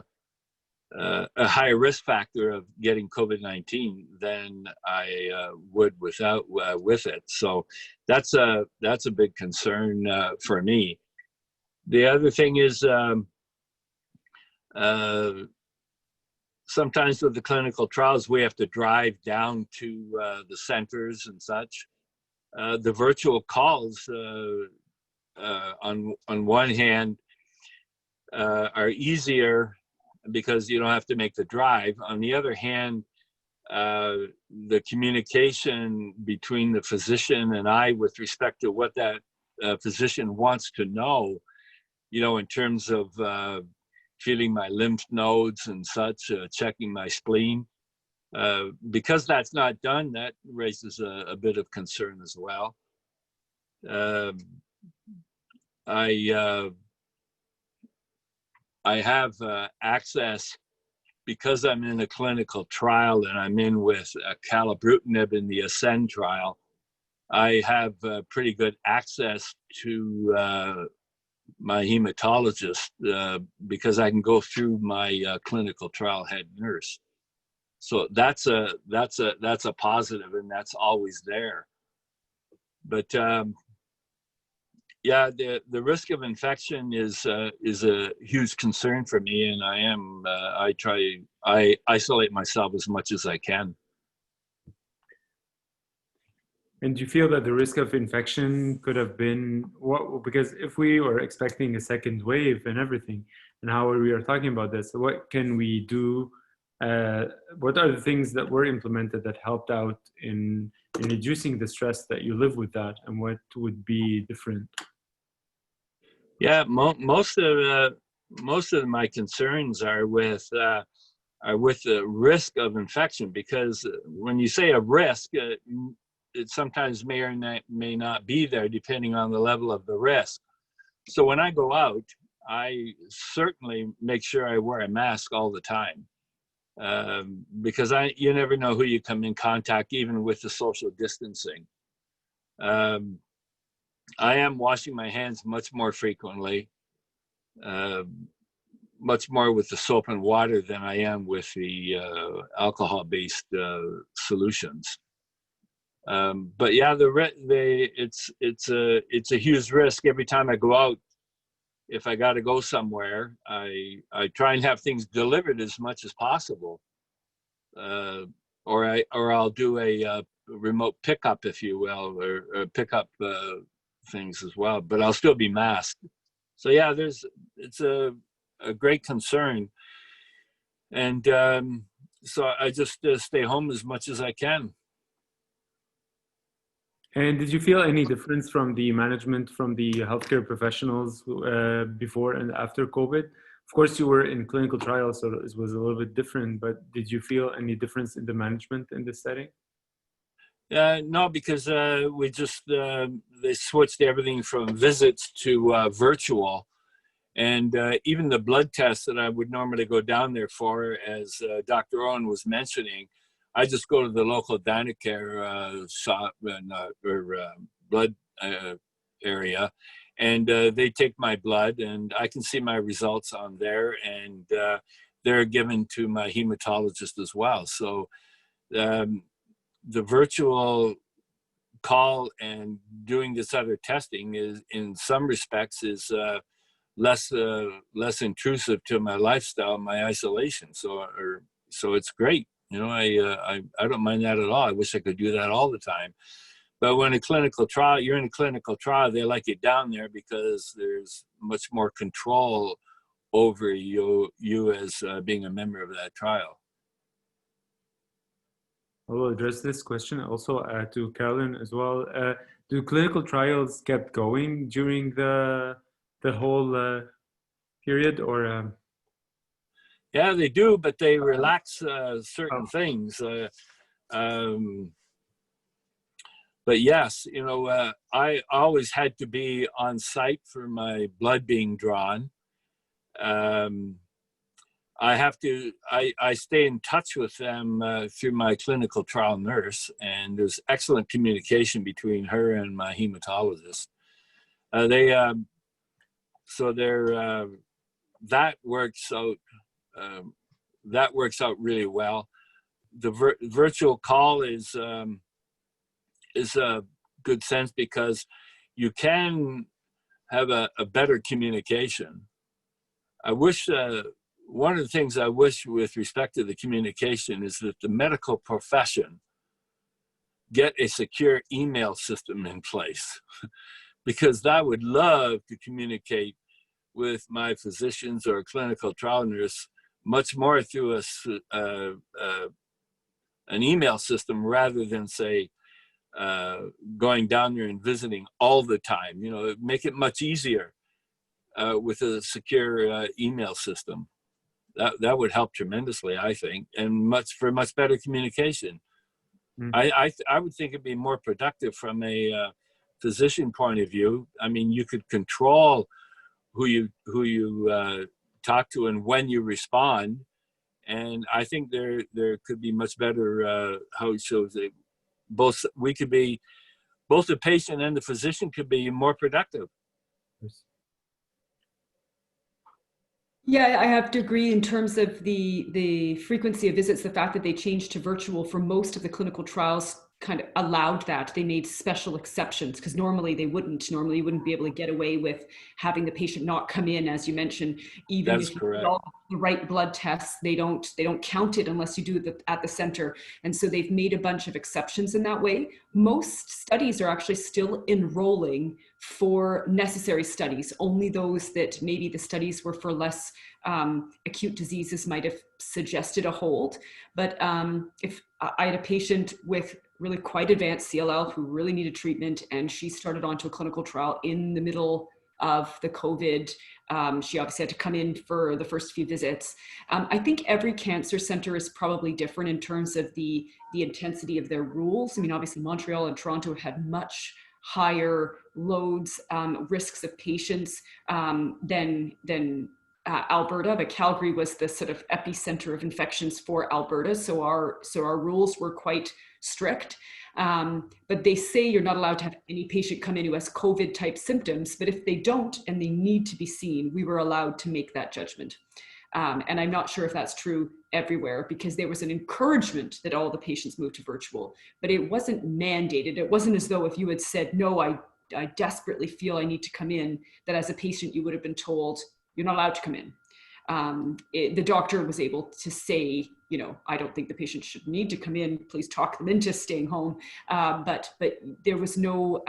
a higher risk factor of getting COVID-19 than I would with it. So that's a big concern for me. The other thing is sometimes with the clinical trials, we have to drive down to the centers and such. The virtual calls, on one hand, are easier because you don't have to make the drive. On the other hand, the communication between the physician and I with respect to what that physician wants to know, in terms of feeling my lymph nodes and such, checking my spleen. Because that's not done, that raises a bit of concern as well. I have access, because I'm in a clinical trial and I'm in with acalabrutinib in the ASCEND trial. I have pretty good access to my hematologist because I can go through my clinical trial head nurse. So that's a positive, and that's always there. But yeah, the risk of infection is a huge concern for me, and I isolate myself as much as I can. And do you feel that the risk of infection could have been because if we were expecting a second wave and everything, and how we are talking about this, what can we do? What are the things that were implemented that helped out in reducing the stress that you live with that, and what would be different? Yeah, most of my concerns are with the risk of infection, because when you say a risk, it sometimes may or may not be there depending on the level of the risk. So when I go out, I certainly make sure I wear a mask all the time, because you never know who you come in contact, even with the social distancing. I am washing my hands much more frequently, much more with the soap and water than I am with the alcohol-based solutions. But yeah, it's a huge risk every time I go out. If I got to go somewhere, I try and have things delivered as much as possible, or I'll do a remote pickup, if you will, or pick up things as well. But I'll still be masked. So yeah, it's a great concern, and so I just stay home as much as I can. And did you feel any difference from the management from the healthcare professionals before and after COVID? Of course, you were in clinical trials, so it was a little bit different, but did you feel any difference in the management in this setting? No, because we just, they switched everything from visits to virtual. And even the blood tests that I would normally go down there for, as Dr. Owen was mentioning, I just go to the local Dynacare shop or blood area, and they take my blood, and I can see my results on there, and they're given to my hematologist as well. So the virtual call and doing this other testing is, in some respects, is less intrusive to my lifestyle, my isolation. So it's great. You know, I don't mind that at all. I wish I could do that all the time. But when a clinical trial, you're in a clinical trial, they like it down there because there's much more control over you as being a member of that trial. I will address this question also to Carolyn as well. Do clinical trials kept going during the whole period, or? Yeah, they do, but they relax certain things. But yes, you know, I always had to be on site for my blood being drawn. I stay in touch with them through my clinical trial nurse, and there's excellent communication between her and my hematologist. That works out. That works out really well. The virtual call is a good sense because you can have a better communication. I wish one of the things I wish with respect to the communication is that the medical profession get a secure email system in place, because I would love to communicate with my physicians or clinical trial nurse much more through an email system rather than, say, going down there and visiting all the time. You know, make it much easier with a secure email system. That would help tremendously, I think, and for much better communication. I would think it'd be more productive from a physician point of view. I mean, you could control who you talk to and when you respond, and I think there could be much better how it shows that both the patient and the physician could be more productive. Yeah, I have to agree in terms of the frequency of visits. The fact that they changed to virtual for most of the clinical trials kind of allowed that. They made special exceptions because normally they wouldn't. Normally you wouldn't be able to get away with having the patient not come in, as you mentioned. Even if you did all the right blood tests, they don't count it unless you do it at the center. And so they've made a bunch of exceptions in that way. Most studies are actually still enrolling for necessary studies. Only those that maybe the studies were for less acute diseases might have suggested a hold. But if I had a patient with really quite advanced CLL who really needed treatment, and she started onto a clinical trial in the middle of the COVID. She obviously had to come in for the first few visits. I think every cancer center is probably different in terms of the intensity of their rules. I mean, obviously Montreal and Toronto have had much higher loads, risks of patients than Alberta, but Calgary was the sort of epicenter of infections for Alberta. So our rules were quite strict. But they say you're not allowed to have any patient come in who has COVID type symptoms, but if they don't and they need to be seen, we were allowed to make that judgment. And I'm not sure if that's true everywhere, because there was an encouragement that all the patients move to virtual, but it wasn't mandated. It wasn't as though if you had said, no, I desperately feel I need to come in, that as a patient, you would have been told, you're not allowed to come in. The doctor was able to say, you know, I don't think the patient should need to come in. Please talk them into staying home. But there was no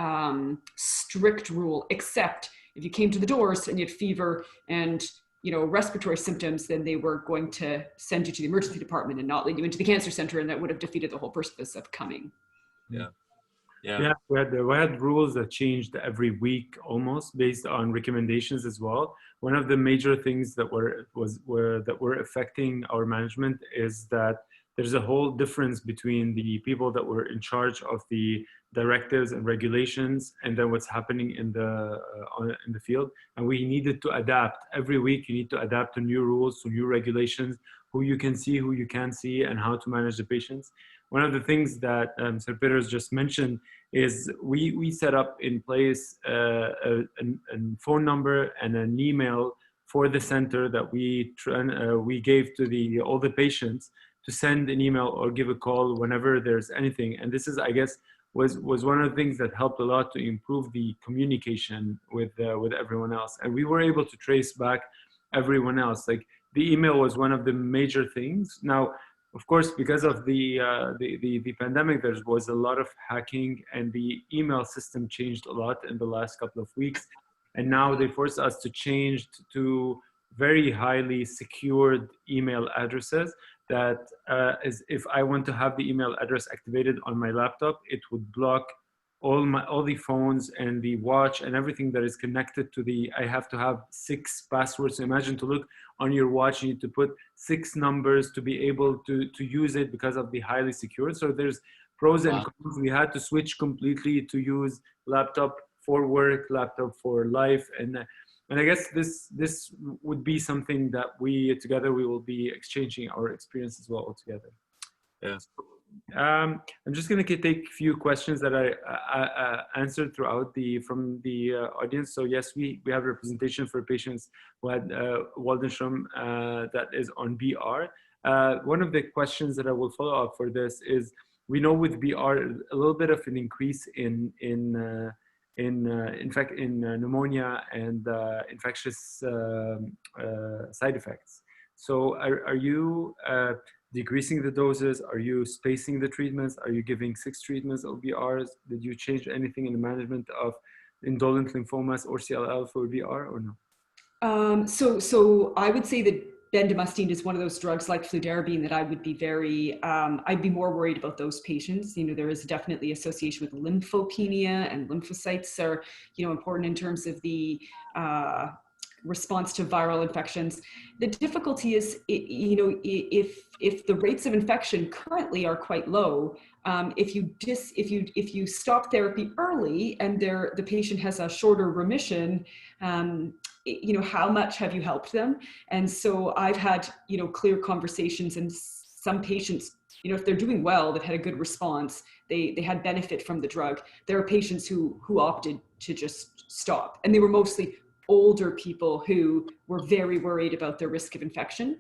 strict rule, except if you came to the doors and you had fever and, you know, respiratory symptoms, then they were going to send you to the emergency department and not lead you into the cancer center, and that would have defeated the whole purpose of coming. Yeah, we had rules that changed every week almost based on recommendations as well. One of the major things that were affecting our management is that there's a whole difference between the people that were in charge of the directives and regulations and then what's happening in the field. And we needed to adapt. Every week you need to adapt to new rules, to new regulations, who you can see, who you can't see, and how to manage the patients. One of the things that Sir Peter's just mentioned is we set up in place a phone number and an email for the center that we gave to all the patients to send an email or give a call whenever there's anything. And this is, I guess, was one of the things that helped a lot to improve the communication with everyone else. And we were able to trace back everyone else. Like the email was one of the major things. Now, of course, because of the pandemic, there was a lot of hacking, and the email system changed a lot in the last couple of weeks. And now they forced us to change to very highly secured email addresses that if I want to have the email address activated on my laptop, it would block all the phones and the watch and everything that is connected to I have to have 6 passwords. So imagine to look on your watch, you need to put 6 numbers to be able to use it because of the highly secured. So there's pros and cons. We had to switch completely to use laptop for work, laptop for life. And I guess this would be something that we will be exchanging our experience as well altogether. Yes. I'm just going to take a few questions that I answered from the audience. So yes, we have representation for patients who had Waldenstrom that is on BR. One of the questions that I will follow up for this is, we know with BR a little bit of an increase in pneumonia and infectious side effects. So are you decreasing the doses? Are you spacing the treatments? Are you giving 6 treatments of BRs? Did you change anything in the management of indolent lymphomas or CLL for BR or no? So I would say that bendamustine is one of those drugs like fludarabine that I would be I'd be more worried about those patients. You know, there is definitely association with lymphopenia, and lymphocytes are, you know, important in terms of the response to viral infections. The difficulty is, you know, if the rates of infection currently are quite low, if you stop therapy early and the patient has a shorter remission, you know, how much have you helped them? And so I've had, you know, clear conversations, and some patients, you know, if they're doing well, they've had a good response, they had benefit from the drug. There are patients who opted to just stop, and they were mostly older people who were very worried about their risk of infection.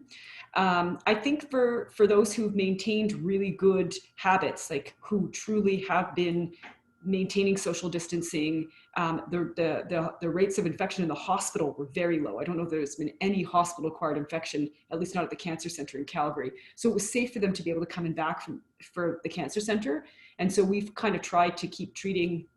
I think for those who've maintained really good habits, like who truly have been maintaining social distancing, the rates of infection in the hospital were very low. I don't know if there's been any hospital-acquired infection, at least not at the cancer center in Calgary. So it was safe for them to be able to come back for the cancer center. And so we've kind of tried to keep treating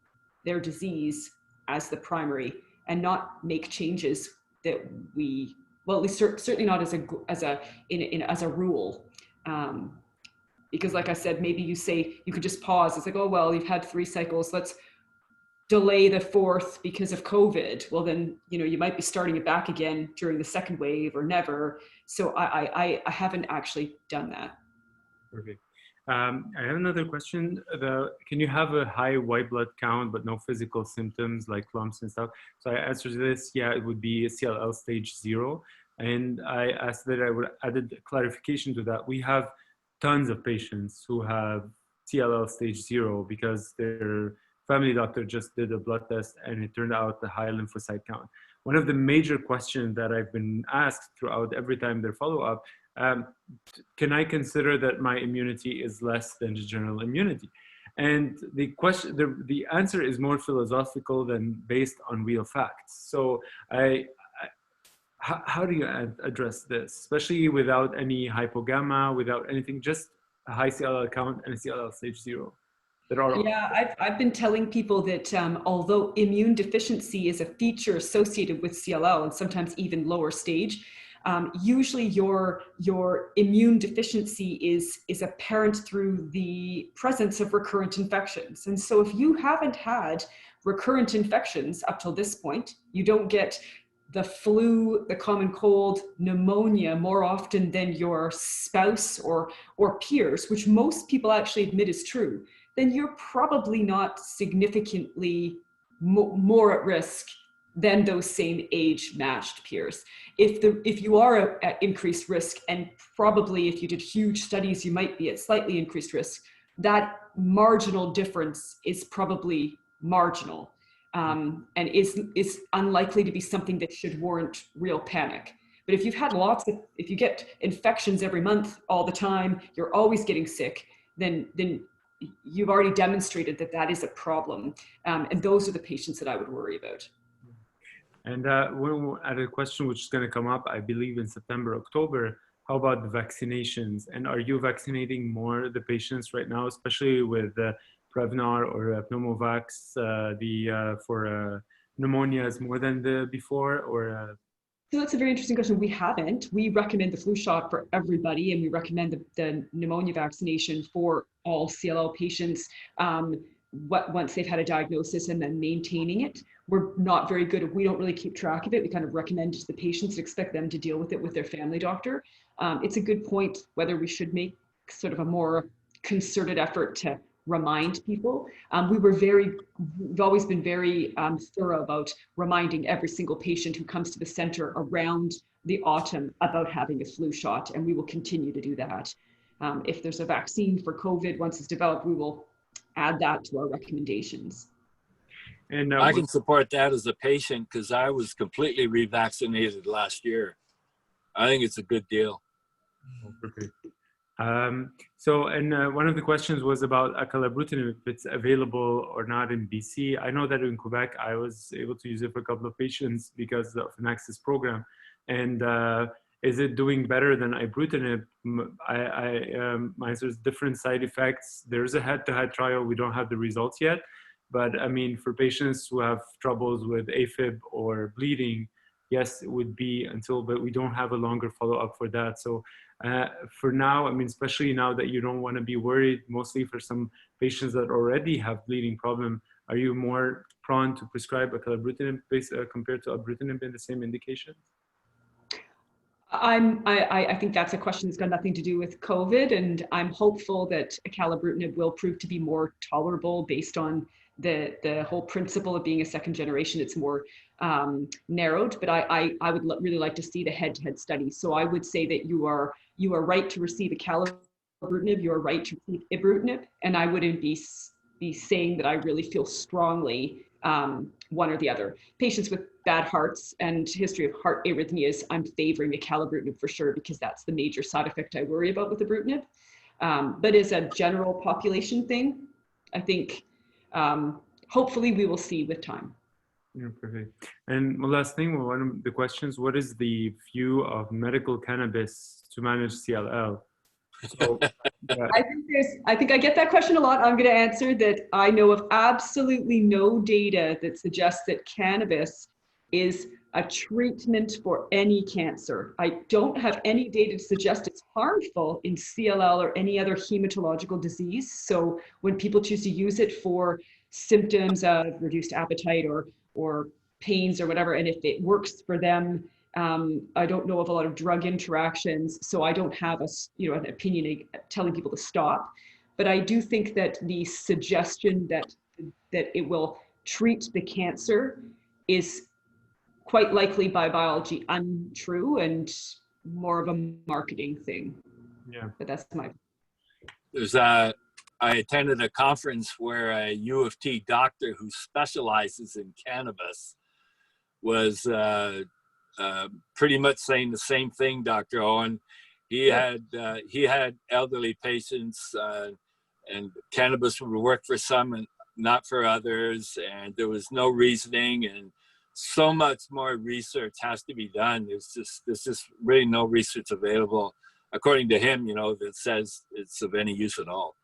their disease as the primary and not make changes that at least certainly not as a rule. Because like I said, maybe you say you could just pause. It's like, oh, well, you've had 3 cycles. Let's delay the 4th because of COVID. Well, then, you know, you might be starting it back again during the 2nd wave or never. So I haven't actually done that. Perfect. I have another question. Can you have a high white blood count but no physical symptoms like lumps and stuff? So I answered this, yeah, it would be CLL stage 0. And I asked that I would added clarification to that. We have tons of patients who have CLL stage 0 because their family doctor just did a blood test and it turned out the high lymphocyte count. One of the major questions that I've been asked throughout every time their follow-up, can I consider that my immunity is less than the general immunity? And the question, the answer is more philosophical than based on real facts. So how do you address this, especially without any hypogamma, without anything, just a high CLL count and a CLL stage 0? Yeah, I've been telling people that although immune deficiency is a feature associated with CLL and sometimes even lower stage, usually your immune deficiency is apparent through the presence of recurrent infections. And so if you haven't had recurrent infections up till this point, you don't get the flu, the common cold, pneumonia more often than your spouse or peers, which most people actually admit is true, then you're probably not significantly more at risk than those same age-matched peers. If you are at increased risk, and probably if you did huge studies, you might be at slightly increased risk, that marginal difference is probably marginal, and is unlikely to be something that should warrant real panic. But if you've had if you get infections every month all the time, you're always getting sick, then you've already demonstrated that that is a problem. And those are the patients that I would worry about. And we're at a question which is going to come up, I believe, in September, October. How about the vaccinations? And are you vaccinating more the patients right now, especially with Prevnar or Pneumovax, for pneumonia is more than the before, or? So that's a very interesting question. We haven't. We recommend the flu shot for everybody, and we recommend the pneumonia vaccination for all CLL patients once they've had a diagnosis, and then maintaining it. We're not very good. We don't really keep track of it. We kind of recommend it to the patients and expect them to deal with it with their family doctor. It's a good point whether we should make sort of a more concerted effort to remind people. We've always been very thorough about reminding every single patient who comes to the center around the autumn about having a flu shot, and we will continue to do that. If there's a vaccine for COVID, once it's developed, we will add that to our recommendations. And I can support that as a patient because I was completely revaccinated last year. I think it's a good deal. Perfect. One of the questions was about acalabrutinib, if it's available or not in BC. I know that in Quebec, I was able to use it for a couple of patients because of an access program. And is it doing better than ibrutinib? My answer is different side effects. There's a head-to-head trial. We don't have the results yet. But I mean, for patients who have troubles with AFib or bleeding, yes, it would be but we don't have a longer follow-up for that. So for now, I mean, especially now that you don't want to be worried, mostly for some patients that already have bleeding problem, are you more prone to prescribe acalabrutinib compared to ibrutinib in the same indication? I think that's a question that's got nothing to do with COVID, and I'm hopeful that acalabrutinib will prove to be more tolerable based on the whole principle of being a second generation. It's more narrowed, but I would really like to see the head-to-head study. So I would say that you are right to receive acalabrutinib, you are right to receive ibrutinib, and I wouldn't be saying that I really feel strongly one or the other. Patients with bad hearts and history of heart arrhythmias, I'm favoring acalabrutinib for sure, because that's the major side effect I worry about with ibrutinib. But as a general population thing, I think hopefully we will see with time. Yeah, perfect. And one last thing, one of the questions, what is the view of medical cannabis to manage CLL? So, yeah. I think I get that question a lot. I'm going to answer that I know of absolutely no data that suggests that cannabis is a treatment for any cancer. I don't have any data to suggest it's harmful in CLL or any other hematological disease. So when people choose to use it for symptoms of reduced appetite or pains or whatever, and if it works for them, I don't know of a lot of drug interactions, so I don't have an opinion telling people to stop. But I do think that the suggestion that it will treat the cancer is quite likely by biology untrue and more of a marketing thing. Yeah. But that's my. I attended a conference where a U of T doctor who specializes in cannabis was pretty much saying the same thing, Dr. Owen. He had elderly patients, and cannabis would work for some and not for others, and there was no reasoning, and so much more research has to be done. There's just really no research available, according to him, that says it's of any use at all.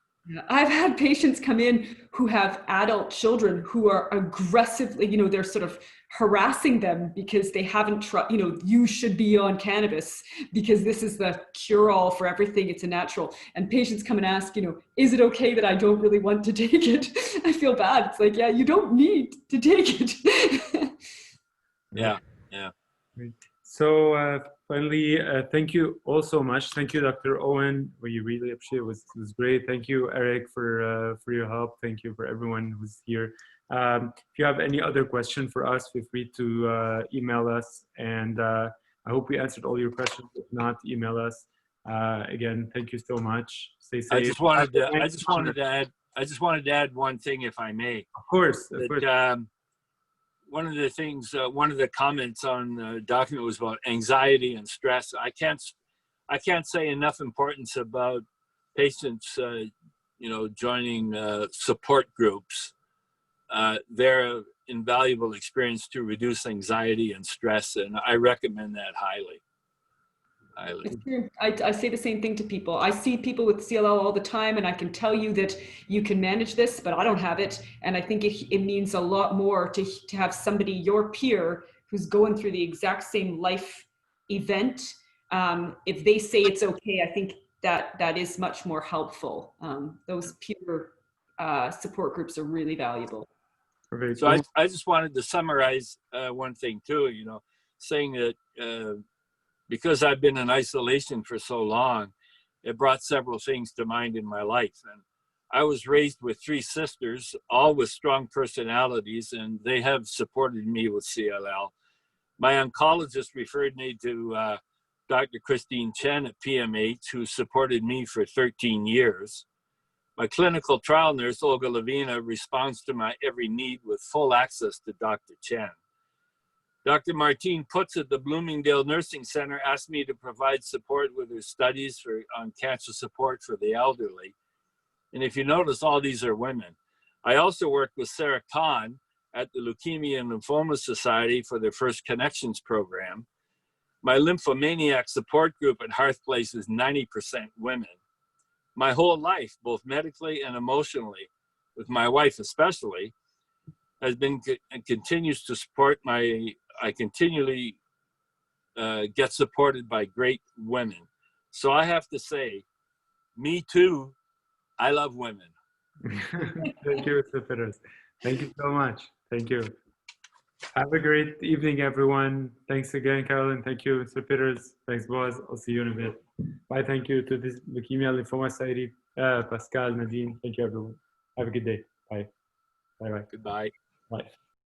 I've had patients come in who have adult children who are aggressively, they're sort of harassing them because they haven't tried, you should be on cannabis because this is the cure-all for everything. It's a natural. And patients come and ask, is it okay that I don't really want to take it? I feel bad. It's like, yeah, you don't need to take it. Yeah. So finally, thank you all so much. Thank you, Dr. Owen. We really appreciate it. It was great. Thank you, Eric, for your help. Thank you for everyone who's here. If you have any other question for us, feel free to email us. And I hope we answered all your questions. If not, email us. Again, thank you so much. Stay safe. I just wanted to add one thing, if I may. Of course. One of the things, one of the comments on the document was about anxiety and stress. I can't say enough importance about patients, joining support groups. They're an invaluable experience to reduce anxiety and stress, and I recommend that highly. It's true. I say the same thing to people. I see people with CLL all the time, and I can tell you that you can manage this, but I don't have it. And I think it means a lot more to have somebody, your peer, who's going through the exact same life event. If they say it's okay, I think that is much more helpful. Those peer support groups are really valuable. So I just wanted to summarize one thing too, saying that because I've been in isolation for so long, it brought several things to mind in my life. And I was raised with 3 sisters, all with strong personalities, and they have supported me with CLL. My oncologist referred me to Dr. Christine Chen at PMH, who supported me for 13 years. My clinical trial nurse, Olga Levina, responds to my every need with full access to Dr. Chen. Dr. Martine Putz at the Bloomingdale Nursing Center asked me to provide support with her studies on cancer support for the elderly. And if you notice, all these are women. I also worked with Sarah Kahn at the Leukemia and Lymphoma Society for their First Connections program. My lymphomaniac support group at Hearth Place is 90% women. My whole life, both medically and emotionally, with my wife especially, has been and continues to support I continually get supported by great women. So I have to say, me too, I love women. Thank you, Mr. Peters. Thank you so much. Thank you. Have a great evening, everyone. Thanks again, Carolyn. Thank you, Mr. Peters. Thanks, Boaz. I'll see you in a bit. Bye. Thank you to the Leukemia Lymphoma Society, Pascal, Nadine. Thank you, everyone. Have a good day. Bye. Bye-bye. Goodbye. Bye.